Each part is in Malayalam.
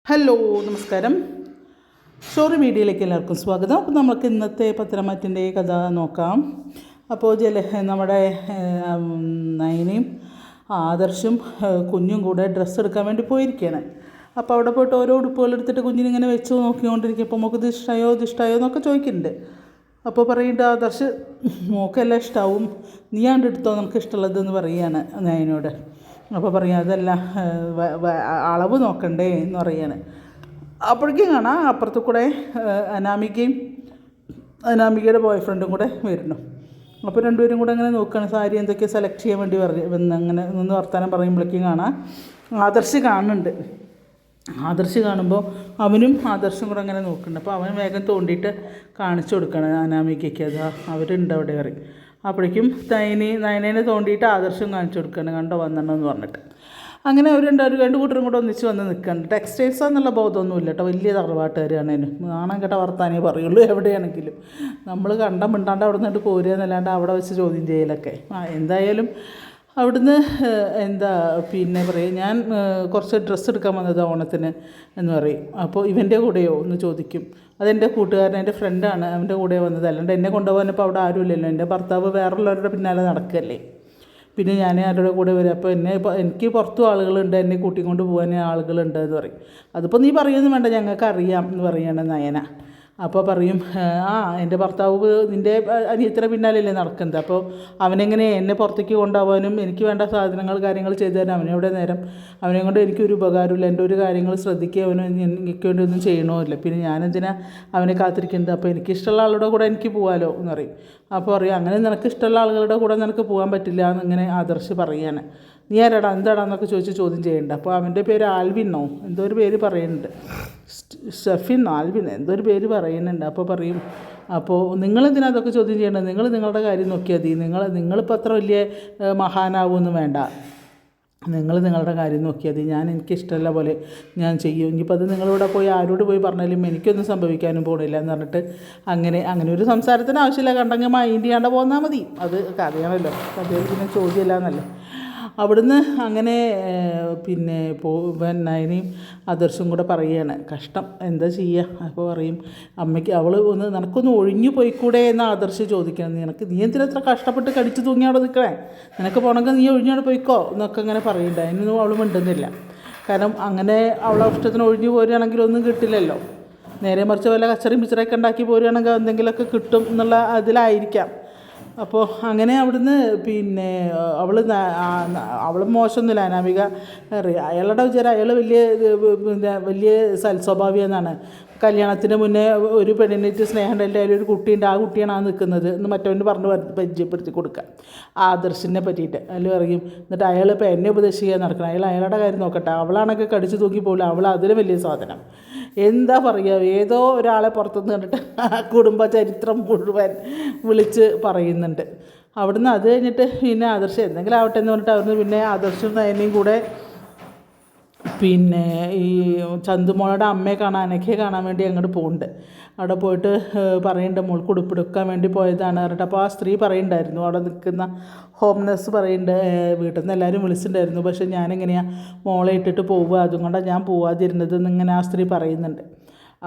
ഹലോ, നമസ്കാരം. സ്റ്റോറി മീഡിയയിലേക്ക് എല്ലാവർക്കും സ്വാഗതം. അപ്പോൾ നമുക്ക് ഇന്നത്തെ പത്തനംതിട്ടൻ്റെ കഥ നോക്കാം. അപ്പോൾ നമ്മുടെ നയനയും ആദർശും കുഞ്ഞും കൂടെ ഡ്രസ്സ് എടുക്കാൻ വേണ്ടി പോയിരിക്കുകയാണ്. അപ്പോൾ അവിടെ പോയിട്ട് ഓരോ ഉടുപ്പുകൾ എടുത്തിട്ട് കുഞ്ഞിനിങ്ങനെ വെച്ച് നോക്കിക്കൊണ്ടിരിക്കും. അപ്പോൾ നമുക്ക് ഇത് ഇഷ്ടമായോ എന്നൊക്കെ ചോദിക്കുന്നുണ്ട്. അപ്പോൾ പറയുന്നുണ്ട് ആദർശ്, മോക്കെല്ലാം ഇഷ്ടമാവും, നീയാണ്ട് എടുത്തോ നമുക്ക് ഇഷ്ടമുള്ളതെന്ന് പറയുകയാണ് നയനോട്. അപ്പോൾ പറയാം അതല്ല, അളവ് നോക്കണ്ടേ എന്ന് പറയാണ്. അപ്പോഴേക്കും കാണാം അപ്പുറത്ത് കൂടെ അനാമികയുടെ ബോയ് ഫ്രണ്ടും കൂടെ വരുന്നു. അപ്പോൾ രണ്ടുപേരും കൂടെ അങ്ങനെ നോക്കുകയാണ്, സാരി എന്തൊക്കെയാണ് സെലക്ട് ചെയ്യാൻ വേണ്ടി അങ്ങനെ നിന്ന് വർത്തമാനം പറയുമ്പോഴേക്കും കാണാം ആദർശ് കാണുന്നുണ്ട്. ആദർശ് കാണുമ്പോൾ അവനും ആദർശും കൂടെ അങ്ങനെ നോക്കുന്നുണ്ട്. അപ്പോൾ അവൻ വേഗം തോണ്ടിയിട്ട് കാണിച്ചു കൊടുക്കണം അനാമികയ്ക്ക്, അതാ അവരുണ്ട് അവിടെ പറയും. അപ്പോഴേക്കും നയനേനെ തോണ്ടിയിട്ട് ആദർശം കാണിച്ചു കൊടുക്കുകയാണ്, കണ്ടോ വന്നെന്ന് പറഞ്ഞിട്ട്. അങ്ങനെ അവർ രണ്ട് കൂട്ടരും കൂടെ ഒന്നിച്ച് വന്ന് നിൽക്കുന്നുണ്ട്. ടെക്സ്റ്റൈൽസ് എന്നുള്ള ബോധമൊന്നുമില്ല കേട്ടോ, വലിയ തറവാട്ടുകാരാണേനും നാണം കേട്ട വർത്താനേ പറയുള്ളൂ എവിടെയാണെങ്കിലും. നമ്മൾ മിണ്ടാണ്ട് അവിടെ നിന്നിട്ട് പോരുക എന്നല്ലാണ്ട് അവിടെ വെച്ച് ചോദ്യം ചെയ്യലൊക്കെ. എന്തായാലും അവിടുന്ന് പിന്നെ പറയും, ഞാൻ കുറച്ച് ഡ്രസ്സ് എടുക്കാൻ വന്നത് ഓണത്തിന് എന്ന് പറയും. അപ്പോൾ ഇവൻ്റെ കൂടെയോ എന്ന് ചോദിക്കും. അതെൻ്റെ കൂട്ടുകാരൻ, എൻ്റെ ഫ്രണ്ടാണ്, അവൻ്റെ കൂടെ വന്നത്, അല്ലാണ്ട് എന്നെ കൊണ്ടുപോകാനിപ്പോൾ അവിടെ ആരുമില്ലല്ലോ. എൻ്റെ ഭർത്താവ് വേറുള്ളവരുടെ പിന്നാലെ നടക്കല്ലേ, പിന്നെ ഞാൻ ആരുടെ കൂടെ വരും. അപ്പോൾ എനിക്ക് പുറത്തും ആളുകളുണ്ട്, എന്നെ കൂട്ടിക്കൊണ്ട് പോകാൻ ആളുകളുണ്ട് എന്ന് പറയും. അതിപ്പോൾ നീ പറയുമെന്ന് വേണ്ട, ഞങ്ങൾക്ക് അറിയാം എന്ന് പറയുകയാണ് നയന. അപ്പോൾ പറയും, എൻ്റെ ഭർത്താവ് നിൻ്റെ അനിയത്തിൻ്റെ പിന്നാലല്ലേ നടക്കുന്നത്, അപ്പോൾ അവനെങ്ങനെ എന്നെ പുറത്തേക്ക് കൊണ്ടുപോകാനും എനിക്ക് വേണ്ട കാര്യങ്ങൾ ചെയ്തു തരാൻ അവനെവിടെ നേരം? അവനെ കൊണ്ട് എനിക്കൊരു ഉപകാരമില്ല, എൻ്റെ ഒരു കാര്യങ്ങൾ ശ്രദ്ധിക്കുക അവന് എനിക്ക് വേണ്ടി ഒന്നും ചെയ്യണമില്ല, പിന്നെ ഞാനെന്തിനാ അവനെ കാത്തിരിക്കുന്നത്? അപ്പോൾ എനിക്കിഷ്ടമുള്ള ആളുടെ കൂടെ എനിക്ക് പോകാമല്ലോ എന്ന് പറയും. അപ്പോൾ പറയും, അങ്ങനെ നിനക്ക് ഇഷ്ടമുള്ള ആളുകളുടെ കൂടെ നിനക്ക് പോകാൻ പറ്റില്ല എന്നിങ്ങനെ ആദർശ് പറയുകയാണ്. നീ ആരാടാ എന്താടാന്നൊക്കെ ചോദ്യം ചെയ്യണ്ട. അപ്പോൾ അവൻ്റെ പേര് ആൽവിനോ എന്തോ ഒരു പേര് പറയുന്നുണ്ട്, ഷെഫിൻ ആൽവിൻ എന്തോ ഒരു പേര് പറയുന്നുണ്ട്. അപ്പോൾ പറയും, അപ്പോൾ നിങ്ങളെന്തിനാ അതൊക്കെ ചോദ്യം ചെയ്യേണ്ടത്? നിങ്ങളുടെ കാര്യം നോക്കിയാൽ മതി, നിങ്ങളിപ്പോൾ അത്ര വലിയ മഹാനാവുമൊന്നും വേണ്ട, നിങ്ങളുടെ കാര്യം നോക്കിയാൽ മതി, എനിക്കിഷ്ടമുള്ള പോലെ ഞാൻ ചെയ്യും. ഇനിയിപ്പോൾ അത് നിങ്ങളിവിടെ പോയി ആരോട് പോയി പറഞ്ഞാലും എനിക്കൊന്നും സംഭവിക്കാനും പോകണില്ല എന്ന് പറഞ്ഞിട്ട് അങ്ങനെ ഒരു സംസാരത്തിന് ആവശ്യമില്ല, കണ്ടെങ്കിൽ മൈൻഡ് ചെയ്യാണ്ട് പോന്നാൽ മതി. അത് കഥയാണല്ലോ, കഥയിൽ പിന്നെ ചോദ്യമല്ല എന്നല്ലേ. അവിടുന്ന് അങ്ങനെ പിന്നെ നയനയും ആദർശും കൂടെ പറയുകയാണ്, കഷ്ടം എന്താ ചെയ്യുക? അപ്പോൾ പറയും, അമ്മയ്ക്ക് നിനക്കൊന്ന് ഒഴിഞ്ഞു പോയിക്കൂടെ എന്ന് ആദർശ് ചോദിക്കണം. നീ എന്തിനത്ര കഷ്ടപ്പെട്ട് കടിച്ചു തൂങ്ങി അവിടെ നിൽക്കണേ? നിനക്ക് പോകണമെങ്കിൽ നീ ഒഴിഞ്ഞവിടെ പോയിക്കോ എന്നൊക്കെ അങ്ങനെ പറയുന്നുണ്ട്. അതിനൊന്നും അവൾ മിണ്ടുന്നില്ല. കാരണം അങ്ങനെ അവളെ ഇഷ്ടത്തിന് ഒഴിഞ്ഞു പോരുകയാണെങ്കിൽ ഒന്നും കിട്ടില്ലല്ലോ. നേരെ മറിച്ച് വല്ല കച്ചറിയും പിച്ചറയൊക്കെ ഉണ്ടാക്കി പോരുകയാണെങ്കിൽ എന്തെങ്കിലുമൊക്കെ കിട്ടും എന്നുള്ള അതിലായിരിക്കാം. അപ്പോൾ അങ്ങനെ അവിടുന്ന് പിന്നെ അവൾ മോശമൊന്നുമില്ല, അനാമിക അറിയാം. അയാളുടെ വിചാരം അയാൾ വലിയ സൽസ്വഭാവിയെന്നാണ്. കല്യാണത്തിന് മുന്നേ ഒരു പെണ്ണിനായിട്ട് സ്നേഹം ഉണ്ടായിട്ട് അതിലൊരു കുട്ടിയുണ്ട്, ആ കുട്ടിയാണ് നിൽക്കുന്നത് എന്ന് മറ്റവന് പറഞ്ഞ് പരിചയപ്പെടുത്തി കൊടുക്കുക ആദർശിനെ പറ്റിയിട്ട്. അതിൽ പറയും, എന്നിട്ട് അയാൾ ഇപ്പോൾ എന്നെ ഉപദേശിക്കാൻ നടക്കണം, അയാളുടെ കാര്യം നോക്കട്ടെ, അവളാണൊക്കെ കടിച്ചു തൂക്കി പോകില്ല, അവൾ അതിന് വലിയ സാധനം. എന്താ പറയുക, ഏതോ ഒരാളെ പുറത്തുനിന്ന് കണ്ടിട്ട് കുടുംബ ചരിത്രം മുഴുവൻ വിളിച്ച് പറയുന്നുണ്ട്. അവിടുന്ന് അത് കഴിഞ്ഞിട്ട് പിന്നെ ആദർശം എന്തെങ്കിലും ആവട്ടെ എന്ന് പറഞ്ഞിട്ട് അവിടുന്ന് പിന്നെ ആദർശം നയനയും കൂടെ പിന്നെ ഈ ചന്തുമോളുടെ അമ്മയെ അനഘയെ കാണാൻ വേണ്ടി അങ്ങോട്ട് പോകുന്നുണ്ട്. അവിടെ പോയിട്ട് പറയുന്നുണ്ട്, മോൾക്ക് ഉടുപ്പെടുക്കാൻ വേണ്ടി പോയതാണ് പറഞ്ഞിട്ട്. അപ്പോൾ ആ സ്ത്രീ പറയുന്നുണ്ടായിരുന്നു, അവിടെ നിൽക്കുന്ന ഹോം നഴ്സ് പറയുന്നുണ്ട്, വീട്ടിൽ നിന്ന് എല്ലാവരും വിളിച്ചിട്ടുണ്ടായിരുന്നു, പക്ഷേ ഞാനെങ്ങനെയാണ് മോളെ ഇട്ടിട്ട് പോവുക, അതുകൊണ്ടാണ് ഞാൻ പോവാതിരുന്നത് എന്നിങ്ങനെ ആ സ്ത്രീ പറയുന്നുണ്ട്.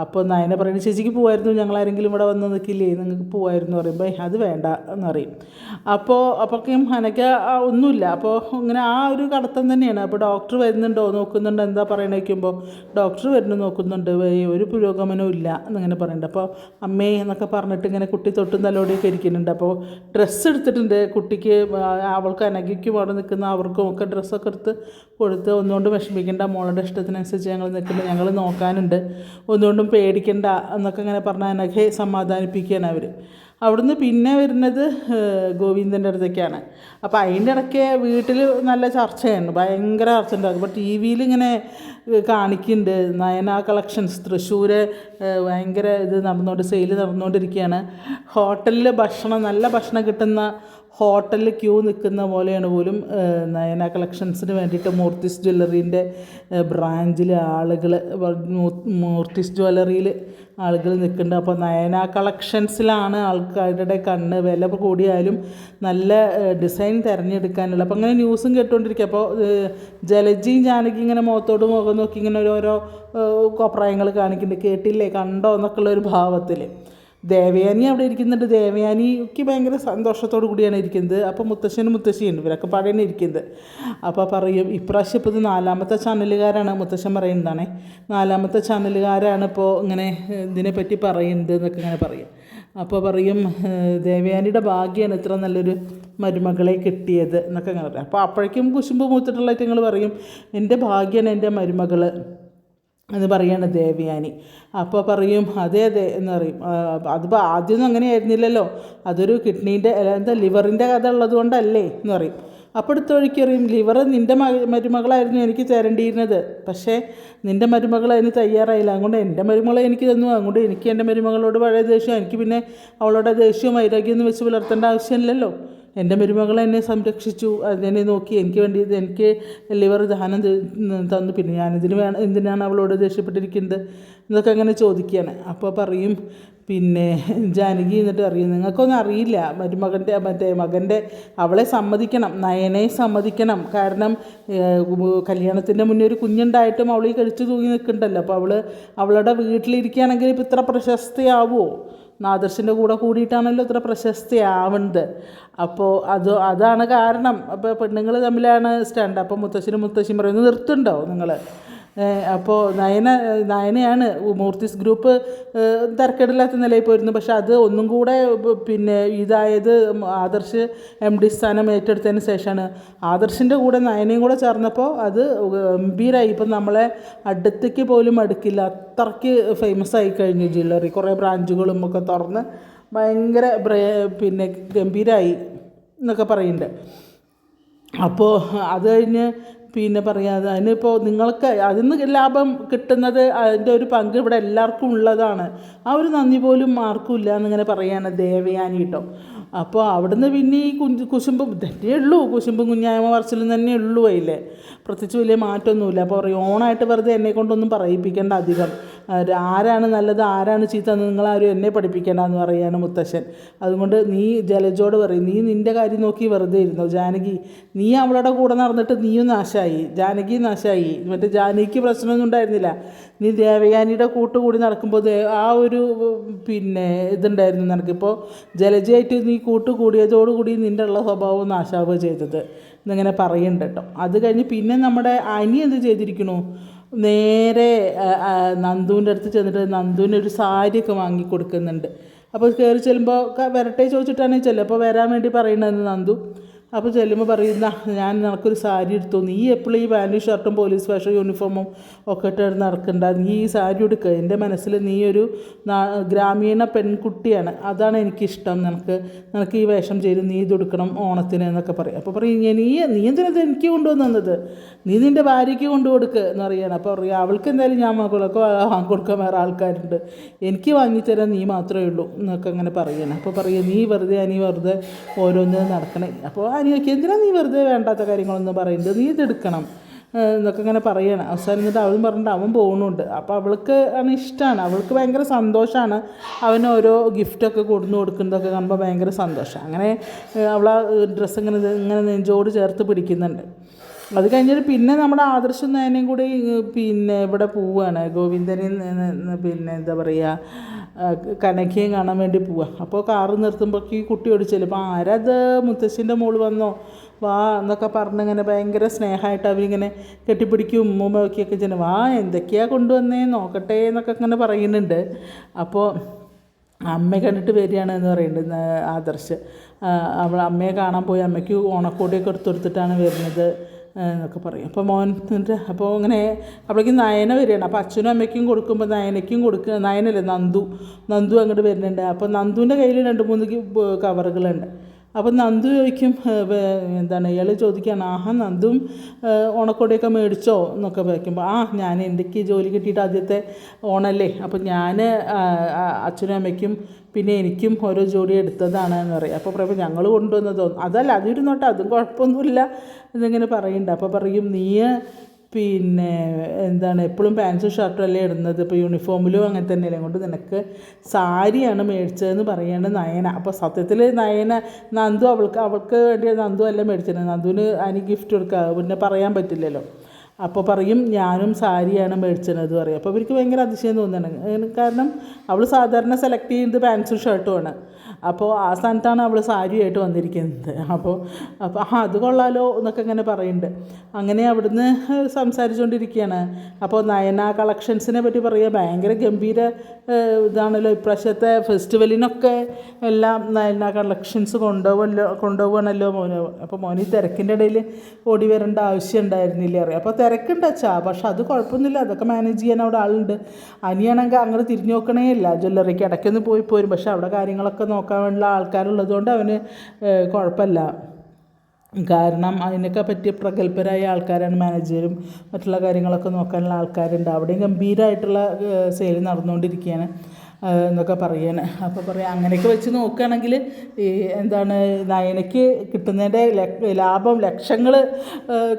അപ്പോൾ നയന പറയുന്നത്, ചേച്ചിക്ക് പോകായിരുന്നു, ഞങ്ങളാരെങ്കിലും ഇവിടെ വന്ന് നിൽക്കില്ലേ, നിങ്ങൾക്ക് പോകായിരുന്നു പറയുമ്പോൾ അത് വേണ്ട എന്ന് പറയും. അപ്പോഴേക്കും അനക്ക് ഒന്നുമില്ല. അപ്പോൾ ഇങ്ങനെ ആ ഒരു കടത്തം തന്നെയാണ്. അപ്പോൾ ഡോക്ടർ വരുന്നുണ്ടോ നോക്കുന്നുണ്ട്, എന്താ പറയണ വയ്ക്കുമ്പോൾ ഡോക്ടർ വരുന്നു നോക്കുന്നുണ്ട്, ഒരു പുരോഗമനവും ഇല്ല എന്നിങ്ങനെ പറയുന്നുണ്ട്. അപ്പോൾ അമ്മേ എന്നൊക്കെ പറഞ്ഞിട്ട് ഇങ്ങനെ കുട്ടി തൊട്ടും തലോടിയൊക്കെ ഇരിക്കുന്നുണ്ട്. അപ്പോൾ ഡ്രസ്സ് എടുത്തിട്ടുണ്ട് കുട്ടിക്ക്, അവൾക്ക് അനഘയ്ക്കും അവിടെ നിൽക്കുന്ന അവർക്കും ഒക്കെ ഡ്രസ്സൊക്കെ എടുത്ത് കൊടുത്ത്, ഒന്നുകൊണ്ട് വിഷമിക്കേണ്ട, മോളുടെ ഇഷ്ടത്തിനനുസരിച്ച് ഞങ്ങൾ നിൽക്കുന്നുണ്ട്, ഞങ്ങൾ നോക്കാനുണ്ട്, ഒന്നുകൊണ്ടും പേടിക്കണ്ട എന്നൊക്കെ ഇങ്ങനെ പറഞ്ഞാൽ അനഘയെ സമാധാനിപ്പിക്കുകയാണ് അവർ. അവിടുന്ന് പിന്നെ വരുന്നത് ഗോവിന്ദൻ്റെ അടുത്തേക്കാണ്. അപ്പോൾ അതിൻ്റെ ഇടയ്ക്ക് വീട്ടിൽ നല്ല ചർച്ചയാണ്, ഭയങ്കര ചർച്ച ഉണ്ടാകും. അപ്പോൾ ടി വിയിൽ ഇങ്ങനെ കാണിക്കുന്നുണ്ട്, നയന കളക്ഷൻസ് തൃശ്ശൂർ ഭയങ്കര സെയിൽ നടന്നുകൊണ്ടിരിക്കുകയാണ്. ഹോട്ടലിൽ നല്ല ഭക്ഷണം കിട്ടുന്ന ഹോട്ടലിൽ ക്യൂ നിൽക്കുന്ന പോലെയാണ് പോലും നയന കളക്ഷൻസിന് വേണ്ടിയിട്ട് മൂർത്തിസ് ജ്വല്ലറീൻ്റെ ബ്രാഞ്ചിൽ മൂർത്തിസ് ജ്വല്ലറിയിൽ ആളുകൾ നിൽക്കുന്നുണ്ട്. അപ്പോൾ നയന കളക്ഷൻസിലാണ് ആൾക്കാരുടെ കണ്ണ്. വില കൂടിയാലും നല്ല ഡിസൈൻ തിരഞ്ഞെടുക്കാനുള്ള. അപ്പോൾ അങ്ങനെ ന്യൂസും കേട്ടുകൊണ്ടിരിക്കുക. അപ്പോൾ ജലജിയും ജാനകി ഇങ്ങനെ മുഖത്തോട് മുഖം മുഖം നോക്കി ഇങ്ങനെ ഓരോ കോപ്രായങ്ങൾ കാണിക്കുന്നുണ്ട്, കേട്ടില്ലേ കണ്ടോ എന്നൊക്കെയുള്ള ഒരു ഭാവത്തിൽ. ദേവയാനി അവിടെ ഇരിക്കുന്നുണ്ട്. ദേവയാനിക്ക് ഭയങ്കര സന്തോഷത്തോടു കൂടിയാണ് ഇരിക്കുന്നത്. അപ്പോൾ മുത്തശ്ശനും മുത്തശ്ശിയുണ്ട്, ഇവരൊക്കെ പാടെയാണ് ഇരിക്കുന്നത്. അപ്പോൾ പറയും ഇപ്രാവശ്യം ഇപ്പോൾ ഇത് 4ാമത്തെ ചാനലുകാരാണ്, മുത്തശ്ശൻ പറയുന്നതാണേ, 4ാമത്തെ ചാനലുകാരാണ് ഇപ്പോൾ ഇങ്ങനെ ഇതിനെപ്പറ്റി പറയുന്നത് എന്നൊക്കെ ഇങ്ങനെ പറയും. അപ്പോൾ പറയും ദേവയാനിയുടെ ഭാഗ്യമാണ് ഇത്ര നല്ലൊരു മരുമകളെ കിട്ടിയത് എന്നൊക്കെ ഇങ്ങനെ പറയും. അപ്പോൾ അപ്പോഴേക്കും കുശുമ്പ് മൂത്തിട്ടുള്ള ഐറ്റങ്ങൾ പറയും എൻ്റെ ഭാഗ്യമാണ് എൻ്റെ മരുമകൾ എന്ന് പറയാണ് ദേവയാനി. അപ്പോൾ പറയും അതെ എന്ന് പറയും. അതിപ്പോൾ ആദ്യമൊന്നും അങ്ങനെ ആയിരുന്നില്ലല്ലോ, അതൊരു കിഡ്നീൻ്റെ എന്താ ലിവറിൻ്റെ കഥ ഉള്ളത് കൊണ്ടല്ലേ എന്ന് പറയും. അപ്പോൾ അടുത്ത വഴിക്ക് അറിയും ലിവർ നിൻ്റെ മരുമകളായിരുന്നു എനിക്ക് തരേണ്ടിയിരുന്നത്, പക്ഷേ നിൻ്റെ മരുമകൾ അതിന് തയ്യാറായില്ല, അതുകൊണ്ട് എൻ്റെ മരുമകളെ എനിക്ക് തന്നു, അതുകൊണ്ട് എനിക്ക് എൻ്റെ മരുമകളോട് പഴയ ദേഷ്യം, എനിക്ക് പിന്നെ അവളുടെ ദേഷ്യവും വൈരാഗ്യമൊന്നും വെച്ച് പുലർത്തേണ്ട ആവശ്യമില്ലല്ലോ. എൻ്റെ മരുമകളെ എന്നെ സംരക്ഷിച്ചു, അതിനെ നോക്കി എനിക്ക് വേണ്ടി എനിക്ക് ലിവർ ദാനം തന്നു, പിന്നെ ഞാനിതിന് എന്തിനാണ് അവളോട് ദേഷ്യപ്പെട്ടിരിക്കുന്നത് എന്നൊക്കെ അങ്ങനെ ചോദിക്കുകയാണ്. അപ്പോൾ പറയും പിന്നെ ജാനകി എന്നിട്ട് അറിയും നിങ്ങൾക്കൊന്നും അറിയില്ല, മകൻ്റെ അവളെ സമ്മതിക്കണം, നയനെ സമ്മതിക്കണം. കാരണം കല്യാണത്തിൻ്റെ മുന്നേ ഒരു കുഞ്ഞുണ്ടായിട്ടും അവൾ ഈ കഴിച്ചു തൂങ്ങി നിൽക്കുന്നുണ്ടല്ലോ. അപ്പോൾ അവളുടെ വീട്ടിലിരിക്കുകയാണെങ്കിൽ ഇപ്പോൾ ഇത്ര പ്രശസ്തയാവുമോ? ആദർശിൻ്റെ കൂടെ കൂടിയിട്ടാണല്ലോ ഇത്ര പ്രശസ്തിയാവുന്നത്. അപ്പോൾ അതാണ് കാരണം. അപ്പോൾ പെണ്ണുങ്ങൾ തമ്മിലാണ് സ്റ്റണ്ട്. അപ്പോൾ മുത്തശ്ശനും മുത്തശ്ശിയും പറയുന്നത് നിർത്തുണ്ടോ നിങ്ങൾ? അപ്പോൾ നയനയാണ് മൂർത്തിസ് ഗ്രൂപ്പ് തരക്കേടില്ലാത്ത നിലയിൽ പോയിരുന്നു. പക്ഷെ അത് ഒന്നും കൂടെ പിന്നെ ഇതായത് ആദർശ് MD സ്ഥാനം ഏറ്റെടുത്തതിന് ശേഷമാണ്. ആദർശിൻ്റെ കൂടെ നയനയും കൂടെ ചേർന്നപ്പോൾ അത് ഗംഭീരമായി. ഇപ്പം നമ്മളെ അടുത്തേക്ക് പോലും അടുക്കില്ല, അത്രയ്ക്ക് ഫേമസ് ആയി കഴിഞ്ഞു ജ്വല്ലറി. കുറേ ബ്രാഞ്ചുകളും ഒക്കെ തുറന്ന് ഭയങ്കര പിന്നെ ഗംഭീരമായി എന്നൊക്കെ പറയുന്നുണ്ട്. അപ്പോൾ അത് കഴിഞ്ഞ് പിന്നെ പറയാതെ അതിനിപ്പോൾ നിങ്ങൾക്ക് അതിൽ നിന്ന് ലാഭം കിട്ടുന്നത് അതിൻ്റെ ഒരു പങ്ക് ഇവിടെ എല്ലാവർക്കും ഉള്ളതാണ്, ആ ഒരു നന്ദി പോലും ആർക്കും ഇല്ല എന്നിങ്ങനെ പറയാണ് ദേവയാനി കേട്ടോ. അപ്പോൾ അവിടുന്ന് പിന്നെ ഈ കുശുമ്പും തന്നെ ഉള്ളൂ, കുശുമ്പും കുഞ്ഞായ്മ പറച്ചിലും തന്നെ ഉള്ളൂ, അതിൽ പ്രത്യേകിച്ച് വലിയ മാറ്റമൊന്നുമില്ല. അപ്പോൾ പറയും ഓണായിട്ട് വെറുതെ എന്നെ കൊണ്ടൊന്നും പറയിപ്പിക്കേണ്ട അധികം, ആരാണ് നല്ലത് ആരാണ് ചീത്ത എന്ന് നിങ്ങളാരും എന്നെ പഠിപ്പിക്കേണ്ട എന്ന് പറയുകയാണ് മുത്തശ്ശൻ. അതുകൊണ്ട് നീ ജലജോട് പറയും നീ നിൻ്റെ കാര്യം നോക്കി വെറുതെ ഇരുന്നു, ജാനകി നീ അവളുടെ കൂടെ നടന്നിട്ട് നീയും നാശമായി, ജാനകി നാശമായി. മറ്റേ ജാനകിക്ക് പ്രശ്നമൊന്നും ഉണ്ടായിരുന്നില്ല, നീ ദേവയാനിയുടെ കൂട്ടുകൂടി നടക്കുമ്പോൾ ആ ഒരു പിന്നെ ഇതുണ്ടായിരുന്നു നിനക്കിപ്പോൾ. ജലജയായിട്ട് നീ കൂട്ടുകൂടിയതോടുകൂടി നിൻ്റെ ഉള്ള സ്വഭാവം നാശാവുക ചെയ്തത് എന്നിങ്ങനെ പറയുന്നുണ്ട് കേട്ടോ. അത് കഴിഞ്ഞ് പിന്നെ നമ്മുടെ അനി എന്ത് ചെയ്തിരിക്കണു, നേരെ നന്ദുവിൻ്റെ അടുത്ത് ചെന്നിട്ട് നന്ദുവിന് ഒരു സാരിയൊക്കെ വാങ്ങി കൊടുക്കുന്നുണ്ട്. അപ്പോൾ കയറി ചെല്ലുമ്പോൾ വരട്ടെ ചോദിച്ചിട്ടാണ് ചിലപ്പോൾ വരാൻ വേണ്ടി പറയണതെന്ന് നന്ദു. അപ്പോൾ ചെല്ലുമ്പോൾ പറയുന്ന ഞാൻ നിനക്കൊരു സാരി എടുത്തു, നീ എപ്പോഴും ഈ പാൻറ്റും ഷർട്ടും പോലീസ് വേഷം യൂണിഫോമും ഒക്കെ ഇട്ട് നടക്കണ്ട, നീ ഈ സാരി എടുക്കുക, എൻ്റെ മനസ്സിൽ നീ ഒരു ഗ്രാമീണ പെൺകുട്ടിയാണ്, അതാണ് എനിക്കിഷ്ടം, നിനക്ക് ഈ വേഷം ചേരും, നീ ഇതെടുക്കണം ഓണത്തിന് എന്നൊക്കെ പറയും. അപ്പോൾ പറയും നീ എന്തിനത് എനിക്ക് കൊണ്ടുവന്നത്, നീ നിൻ്റെ ഭാര്യയ്ക്ക് കൊണ്ടുകൊടുക്കുക എന്ന് പറയുകയാണ്. അപ്പോൾ പറയും അവൾക്ക് എന്തായാലും ഞാൻ മക്കളൊക്കെ വാങ്ങിക്കൊടുക്കാൻ വേറെ ആൾക്കാരുണ്ട്, എനിക്ക് വാങ്ങിത്തരാൻ നീ മാത്രമേ ഉള്ളൂ എന്നൊക്കെ അങ്ങനെ പറയുകയാണ്. അപ്പോൾ പറയുക നീ വെറുതെ ഓരോന്ന് നടക്കണേ. അപ്പോൾ അനിയൊക്കെ എന്തിനാണ് നീ വെറുതെ വേണ്ടാത്ത കാര്യങ്ങളൊന്നും പറയുന്നത്, നീ ഇതെടുക്കണം എന്നൊക്കെ ഇങ്ങനെ പറയുകയാണ്. അവസാനം എന്നിട്ട് അവൻ പറഞ്ഞിട്ട് അവൻ പോകുന്നുണ്ട്. അപ്പോൾ അവൾക്ക് ആണ് ഇഷ്ടമാണ്, അവൾക്ക് ഭയങ്കര സന്തോഷമാണ് അവന് ഓരോ ഗിഫ്റ്റൊക്കെ കൊടുക്കുന്നതൊക്കെ കാണുമ്പോൾ ഭയങ്കര സന്തോഷമാണ്. അങ്ങനെ അവൾ ആ ഡ്രസ്സ് ഇങ്ങനെ നെഞ്ചോട് ചേർത്ത് പിടിക്കുന്നുണ്ട്. അത് കഴിഞ്ഞിട്ട് പിന്നെ നമ്മുടെ ആദർശം നയനയും കൂടി പിന്നെ ഇവിടെ പോവുകയാണ്, ഗോവിന്ദനെയും പിന്നെ എന്താ പറയുക കനകയും കാണാൻ വേണ്ടി പോവുക. അപ്പോൾ കാറ് നിർത്തുമ്പോഴേക്ക് ഈ കുട്ടി ഓടിച്ചല്ലോ. അപ്പോൾ ആരത് മുത്തശ്ശിൻ്റെ മോള് വന്നോ വാ എന്നൊക്കെ പറഞ്ഞിങ്ങനെ ഭയങ്കര സ്നേഹമായിട്ട് അവരിങ്ങനെ കെട്ടിപ്പിടിക്കും ഉമ്മ വയ്ക്കുകയൊക്കെ ചെയ്യുന്നത്. വാ എന്തൊക്കെയാണ് കൊണ്ടുവന്നേ നോക്കട്ടെ എന്നൊക്കെ ഇങ്ങനെ പറയുന്നുണ്ട്. അപ്പോൾ അമ്മയെ കണ്ടിട്ട് വരികയാണ് എന്ന് പറയുന്നുണ്ട് ആദർശ്. അമ്മയെ കാണാൻ പോയി, അമ്മയ്ക്ക് ഓണക്കോടിയൊക്കെ എടുത്തെടുത്തിട്ടാണ് വരുന്നത് എന്നൊക്കെ പറയും. അപ്പോൾ മോൻ എന്നിട്ട് അപ്പോൾ ഇങ്ങനെ അപ്പോഴേക്കും നയന വരികയാണ്. അപ്പോൾ അച്ഛനും അമ്മയ്ക്കും കൊടുക്കുമ്പോൾ നയനയ്ക്കും നയനല്ലേ നന്ദു അങ്ങോട്ട് വരുന്നുണ്ട്. അപ്പോൾ നന്ദുവിൻ്റെ കയ്യിൽ 2-3 കവറുകളുണ്ട്. അപ്പം നന്ദു ചോദിക്കും എന്താണ് ഇയാൾ ചോദിക്കുകയാണ് ആഹാ നന്ദും ഓണക്കോടിയൊക്കെ മേടിച്ചോ എന്നൊക്കെ വയ്ക്കുമ്പോൾ ഞാൻ എനിക്ക് ജോലി കിട്ടിയിട്ട് ആദ്യത്തെ ഓണല്ലേ, അപ്പം ഞാൻ അച്ഛനും അമ്മയ്ക്കും പിന്നെ എനിക്കും ഓരോ ജോഡി എടുത്തതാണ് എന്ന് പറയും. അപ്പോൾ പറയുമ്പോൾ ഞങ്ങൾ കൊണ്ടുവന്നതോ അതല്ല അതിരുന്നോട്ടെ അതും കുഴപ്പമൊന്നുമില്ല എന്നിങ്ങനെ പറയുന്നുണ്ട്. അപ്പോൾ പറയും നീ പിന്നെ എന്താണ് എപ്പോഴും പാൻസും ഷർട്ടും അല്ലേ ഇടുന്നത്, ഇപ്പോൾ യൂണിഫോമിലും അങ്ങനെ തന്നെയല്ലേ, കൊണ്ട് നിനക്ക് സാരിയാണ് മേടിച്ചതെന്ന് പറയാണ് നയന. അപ്പോൾ സത്യത്തിൽ നന്ദു അവൾക്ക് വേണ്ടി നന്ദു അല്ല മേടിച്ചത്, നന്ദുവിന് അതിന് ഗിഫ്റ്റ് കൊടുക്കുക പിന്നെ പറയാൻ പറ്റില്ലല്ലോ. അപ്പോൾ പറയും ഞാനും സാരിയാണ് മേടിച്ചത് പറയും. അപ്പോൾ ഇവർക്ക് ഭയങ്കര അതിശയം തോന്നുന്നുണ്ട്. കാരണം അവൾ സാധാരണ സെലക്ട് ചെയ്യുന്നത് പാൻസും ഷർട്ടുമാണ്. അപ്പോൾ ആ സ്ഥാനത്താണ് അവൾ സാരിയായിട്ട് വന്നിരിക്കുന്നത്. അപ്പോൾ അത് കൊള്ളാലോ എന്നൊക്കെ ഇങ്ങനെ പറയുന്നുണ്ട്. അങ്ങനെ അവിടുന്ന് സംസാരിച്ചുകൊണ്ടിരിക്കുകയാണ്. അപ്പോൾ നയന കളക്ഷൻസിനെ പറ്റി പറയുക, ഭയങ്കര ഗംഭീര ഇതാണല്ലോ ഇപ്രാവശ്യത്തെ ഫെസ്റ്റിവലിനൊക്കെ എല്ലാം നയന കളക്ഷൻസ് കൊണ്ടുപോകണമല്ലോ മോന്. അപ്പോൾ മോന് ഈ തിരക്കിൻ്റെ ഇടയിൽ ഓടി വരേണ്ട ആവശ്യം ഉണ്ടായിരുന്നില്ല അറിയാം. അപ്പോൾ തിരക്കുണ്ട് അച്ഛാ, പക്ഷെ അത് കുഴപ്പമൊന്നുമില്ല, അതൊക്കെ മാനേജ് ചെയ്യാൻ അവിടെ ആളുണ്ട്. അനിയാണെങ്കിൽ അങ്ങനെ തിരിഞ്ഞു നോക്കണേ ഇല്ല, ജ്വല്ലറിക്ക് ഇടയ്ക്കൊന്ന് പോരും. പക്ഷെ അവിടെ കാര്യങ്ങളൊക്കെ നോക്കാൻ വേണ്ട ആൾക്കാരുള്ളതുകൊണ്ട് അവന് കുഴപ്പമില്ല. കാരണം അതിനൊക്കെ പറ്റിയ പ്രഗത്ഭരായ ആൾക്കാരാണ്, മാനേജരും മറ്റുള്ള കാര്യങ്ങളൊക്കെ നോക്കാനുള്ള ആൾക്കാരുണ്ട്. അവിടെയും ഗംഭീരമായിട്ടുള്ള സെയിൽ നടന്നുകൊണ്ടിരിക്കുകയാണ് എന്നൊക്കെ പറയാണ്. അപ്പോൾ പറയാം അങ്ങനെയൊക്കെ വെച്ച് നോക്കുകയാണെങ്കിൽ ഈ എന്താണ് നയനയ്ക്ക് കിട്ടുന്നതിൻ്റെ ലാഭം ലക്ഷങ്ങൾ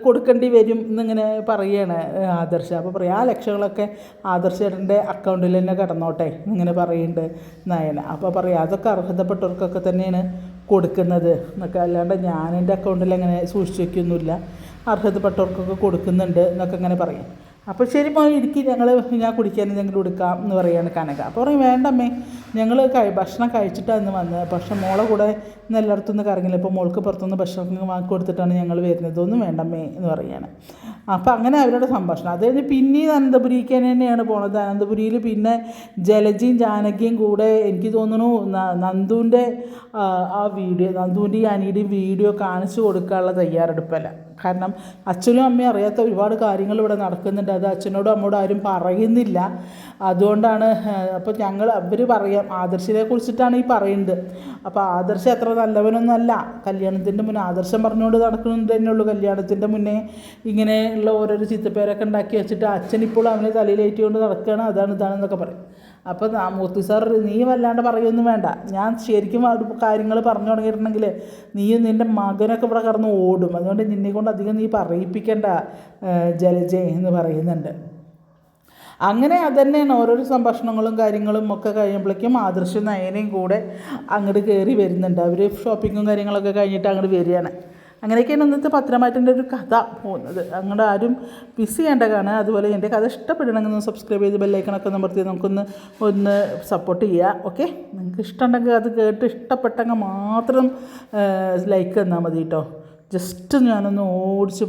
കൊടുക്കേണ്ടി വരും എന്നിങ്ങനെ പറയുകയാണ് ആദർശ. അപ്പോൾ പറയാം ആ ലക്ഷങ്ങളൊക്കെ ആദർശേട്ടൻ്റെ അക്കൗണ്ടിൽ തന്നെ കിടന്നോട്ടെ എന്നിങ്ങനെ പറയുന്നുണ്ട് നയന. അപ്പോൾ പറയാം അതൊക്കെ അർഹതപ്പെട്ടവർക്കൊക്കെ തന്നെയാണ് കൊടുക്കുന്നത് എന്നൊക്കെ, അല്ലാണ്ട് ഞാൻ എൻ്റെ അക്കൗണ്ടിൽ അങ്ങനെ സൂക്ഷിച്ച് വയ്ക്കൊന്നുമില്ല, അർഹതപ്പെട്ടവർക്കൊക്കെ കൊടുക്കുന്നുണ്ട് എന്നൊക്കെ ഇങ്ങനെ പറയും. അപ്പോൾ ശരി മോനെ ഇരിക്കും, ഞാൻ കുടിക്കാൻ എന്തെങ്കിലും കൊടുക്കാം എന്ന് പറയുകയാണ് കനക. അപ്പോൾ പറയും വേണ്ടമ്മേ, ഞങ്ങൾ ഭക്ഷണം കഴിച്ചിട്ടാണ് വന്നത്, പക്ഷേ മോളെ കൂടെ ഇന്ന് എല്ലായിടത്തും ഒന്ന് കറങ്ങില്ല, ഇപ്പോൾ മോൾക്ക് പുറത്തുനിന്ന് ഭക്ഷണം വാങ്ങി കൊടുത്തിട്ടാണ് ഞങ്ങൾ വരുന്നത്, ഒന്നും വേണ്ടമ്മേ എന്ന് പറയുകയാണ്. അപ്പോൾ അങ്ങനെ അവരുടെ സംഭാഷണം. അത് കഴിഞ്ഞ് പിന്നെയും അനന്തപുരിക്ക് തന്നെയാണ് പോണത്. അനന്തപുരിയിൽ പിന്നെ ജലജയും ജാനകിയും കൂടെ എനിക്ക് തോന്നുന്നു നന്ദുവിൻ്റെ ആ വീഡിയോ, നന്ദുവിൻ്റെയും അനിയുടെയും വീഡിയോ കാണിച്ചു കൊടുക്കാനുള്ള തയ്യാറെടുപ്പല്ല. കാരണം അച്ഛനും അമ്മയും അറിയാത്ത ഒരുപാട് കാര്യങ്ങൾ ഇവിടെ നടക്കുന്നുണ്ട്, അത് അച്ഛനോടും അമ്മയോടും ആരും പറയുന്നില്ല. അതുകൊണ്ടാണ് അപ്പോൾ അവർ പറയാം ആദർശിനെ കുറിച്ചിട്ടാണ് ഈ പറയുന്നത്. അപ്പോൾ ആദർശം അത്ര നല്ലവനൊന്നുമല്ല. കല്യാണത്തിൻ്റെ മുന്നേ ആദർശം പറഞ്ഞുകൊണ്ട് നടക്കുന്നത് തന്നെയുള്ളൂ. കല്യാണത്തിൻ്റെ മുന്നേ ഇങ്ങനെയുള്ള ഓരോരോ ചിത്തപ്പേരൊക്കെ ഉണ്ടാക്കി വെച്ചിട്ട് അച്ഛനിപ്പോൾ അവനെ തലയിലേറ്റുകൊണ്ട് നടക്കുകയാണ്, ഇതാണെന്നൊക്കെ പറയും. അപ്പോൾ മൂർത്തി സാർ നീ വല്ലാണ്ട് പറയുമൊന്നും വേണ്ട, ഞാൻ ശരിക്കും കാര്യങ്ങൾ പറഞ്ഞു തുടങ്ങിയിട്ടുണ്ടെങ്കിൽ നീയും നിൻ്റെ മകനൊക്കെ ഇവിടെ കടന്ന് ഓടും, അതുകൊണ്ട് നിന്നെ കൊണ്ട് അധികം നീ പറയിപ്പിക്കേണ്ട ജലജെ എന്ന് പറയുന്നുണ്ട്. അങ്ങനെ അതുതന്നെയാണ് ഓരോരോ സംഭാഷണങ്ങളും കാര്യങ്ങളും ഒക്കെ കഴിയുമ്പോഴേക്കും ആദർശം നയനയും കൂടെ അങ്ങോട്ട് കയറി വരുന്നുണ്ട്. അവർ ഷോപ്പിങ്ങും കാര്യങ്ങളൊക്കെ കഴിഞ്ഞിട്ട് അങ്ങോട്ട് വരികയാണ്. അങ്ങനെയൊക്കെയാണ് ഇന്നത്തെ പത്രമാറ്റിൻ്റെ ഒരു കഥ പോകുന്നത്. അങ്ങോട്ട് ആരും മിസ് ചെയ്യേണ്ട കാണുക. അതുപോലെ എൻ്റെ കഥ ഇഷ്ടപ്പെടണമെങ്കിൽ ഒന്ന് സബ്സ്ക്രൈബ് ചെയ്ത് ബെല്ലൈക്കണൊക്കെ അമർത്തി നമുക്കൊന്ന് സപ്പോർട്ട് ചെയ്യുക. ഓക്കെ, നിങ്ങൾക്ക് ഇഷ്ടമുണ്ടെങ്കിൽ അത് കേട്ട് ഇഷ്ടപ്പെട്ടെങ്കിൽ മാത്രം ലൈക്ക് തന്നാൽ മതി കേട്ടോ. ജസ്റ്റ് ഞാനൊന്ന് ഓടിച്ച്